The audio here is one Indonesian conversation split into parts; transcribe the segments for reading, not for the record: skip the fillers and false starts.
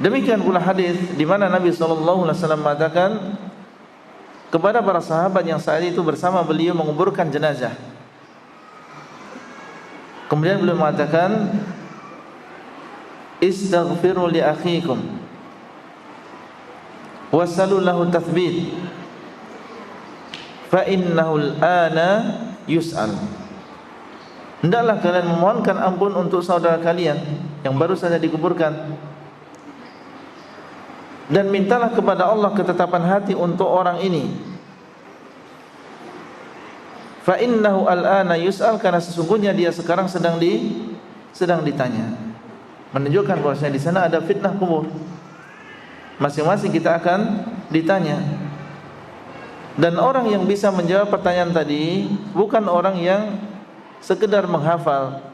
Demikian pula hadis di mana Nabi sallallahu alaihi wasallam mengatakan kepada para sahabat yang saat itu bersama beliau menguburkan jenazah. Kemudian beliau mengatakan, "Istaghfiru li akhikum wasalu lahu tathbit fa innahu al-ana yus'al." Hendaklah kalian memohonkan ampun untuk saudara kalian yang baru saja dikuburkan, dan mintalah kepada Allah ketetapan hati untuk orang ini. Fa innahu al-ana yus'al, karena sesungguhnya dia sekarang sedang ditanya. Menunjukkan bahwasanya di sana ada fitnah kubur. Masing-masing kita akan ditanya. Dan orang yang bisa menjawab pertanyaan tadi bukan orang yang sekedar menghafal,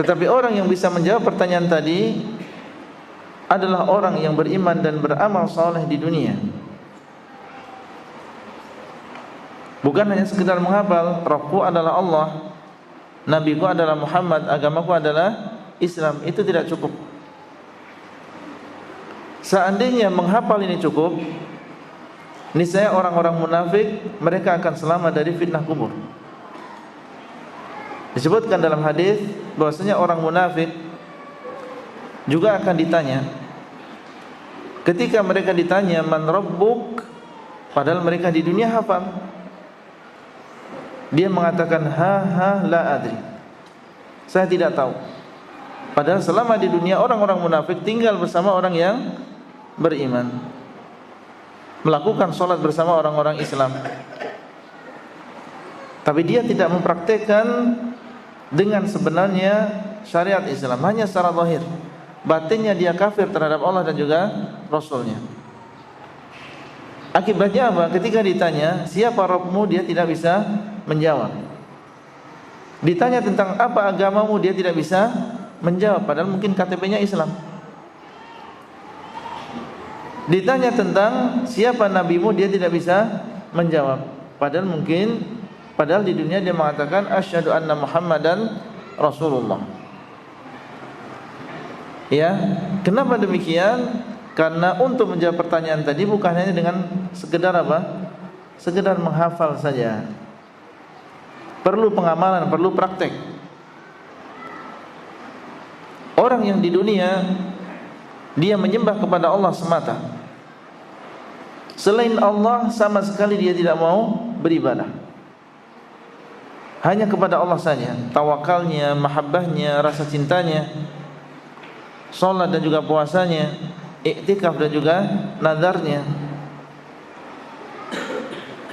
tetapi orang yang bisa menjawab pertanyaan tadi adalah orang yang beriman dan beramal saleh di dunia. Bukan hanya sekedar menghafal, Rabbku adalah Allah, Nabiku adalah Muhammad, agamaku adalah Islam. Itu tidak cukup. Seandainya menghafal ini cukup, niscaya orang-orang munafik mereka akan selamat dari fitnah kubur. Disebutkan dalam hadis bahwasanya orang munafik juga akan ditanya. Ketika mereka ditanya man rabbuk, padahal mereka di dunia hafal, dia mengatakan ha la adri, saya tidak tahu. Padahal selama di dunia orang-orang munafik tinggal bersama orang yang beriman, melakukan sholat bersama orang-orang Islam, tapi dia tidak mempraktekkan dengan sebenarnya syariat Islam, hanya secara zahir. Batinnya dia kafir terhadap Allah dan juga Rasulnya. Akibatnya apa? Ketika ditanya siapa Rabbmu, dia tidak bisa menjawab. Ditanya tentang apa agamamu, dia tidak bisa menjawab, padahal mungkin KTP-nya Islam. Ditanya tentang siapa nabimu, dia tidak bisa menjawab, padahal di dunia dia mengatakan asyhadu anna Muhammadan Rasulullah. Ya, kenapa demikian? Karena untuk menjawab pertanyaan tadi bukan hanya dengan sekedar apa? Sekedar menghafal saja. Perlu pengamalan, perlu praktek. Orang yang di dunia dia menyembah kepada Allah semata, selain Allah sama sekali dia tidak mau beribadah. Hanya kepada Allah saja tawakalnya, mahabbahnya, rasa cintanya, salat dan juga puasanya, iktikaf dan juga nadarnya.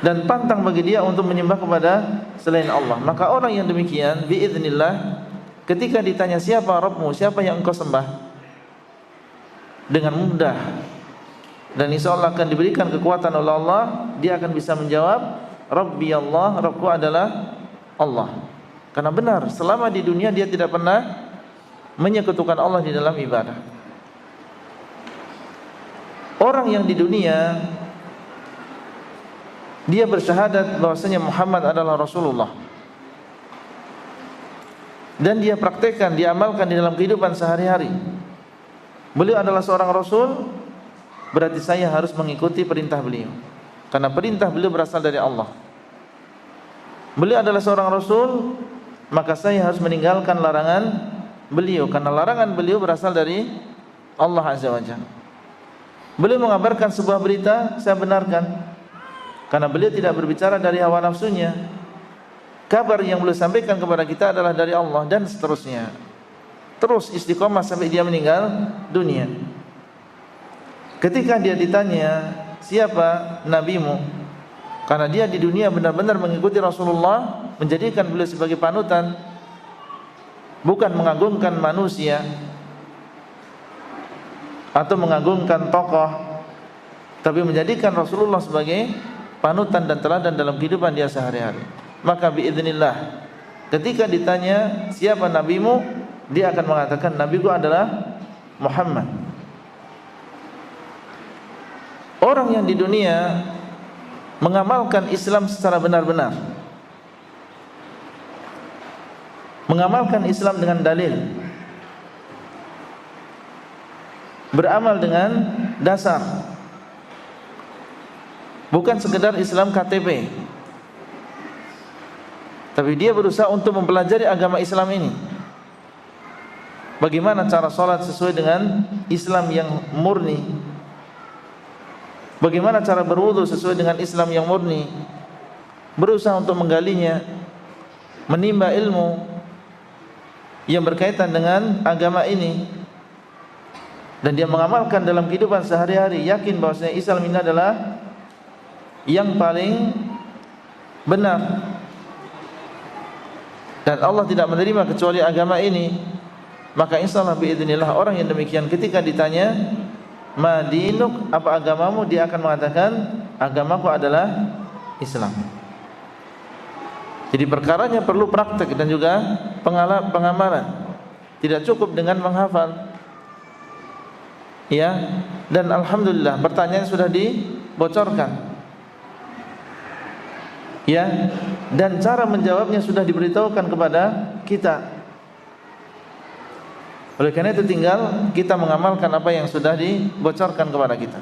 Dan pantang bagi dia untuk menyembah kepada selain Allah. Maka orang yang demikian biiznillah, ketika ditanya siapa Rabbmu, siapa yang engkau sembah, dengan mudah dan insya Allah akan diberikan kekuatan oleh Allah, dia akan bisa menjawab Rabbi Allah, Rabbku adalah Allah. Karena benar, selama di dunia dia tidak pernah menyekutukan Allah di dalam ibadah. Orang yang di dunia dia bersyahadat bahwasanya Muhammad adalah Rasulullah, dan dia praktekkan, dia amalkan di dalam kehidupan sehari-hari. Beliau adalah seorang Rasul, berarti saya harus mengikuti perintah beliau, karena perintah beliau berasal dari Allah. Beliau adalah seorang Rasul, maka saya harus meninggalkan larangan beliau, karena larangan beliau berasal dari Allah Azza wa Jalla. Beliau mengabarkan sebuah berita, saya benarkan, karena beliau tidak berbicara dari hawa nafsunya. Kabar yang beliau sampaikan kepada kita adalah dari Allah, dan seterusnya. Terus istiqomah sampai dia meninggal dunia. Ketika dia ditanya siapa nabimu, karena dia di dunia benar-benar mengikuti Rasulullah, menjadikan beliau sebagai panutan, bukan mengagungkan manusia atau mengagungkan tokoh, tapi menjadikan Rasulullah sebagai panutan dan teladan dalam kehidupan dia sehari-hari. Maka biiznillah, ketika ditanya siapa nabimu, dia akan mengatakan nabiku adalah Muhammad. Orang yang di dunia mengamalkan Islam secara benar-benar, mengamalkan Islam dengan dalil, beramal dengan dasar, bukan sekedar Islam KTP, tapi dia berusaha untuk mempelajari agama Islam ini. Bagaimana cara sholat sesuai dengan Islam yang murni, bagaimana cara berwudu sesuai dengan Islam yang murni, berusaha untuk menggalinya, menimba ilmu yang berkaitan dengan agama ini, dan dia mengamalkan dalam kehidupan sehari-hari, yakin bahwasanya Islam ini adalah yang paling benar dan Allah tidak menerima kecuali agama ini. Maka insyaallah biidznillah orang yang demikian ketika ditanya ma dinuk, apa agamamu, dia akan mengatakan agamaku adalah Islam. Jadi perkaranya perlu praktek dan juga pengamalan. Tidak cukup dengan menghafal. Ya, dan alhamdulillah pertanyaan sudah dibocorkan. Ya, dan cara menjawabnya sudah diberitahukan kepada kita. Oleh karena itu tinggal kita mengamalkan apa yang sudah dibocorkan kepada kita.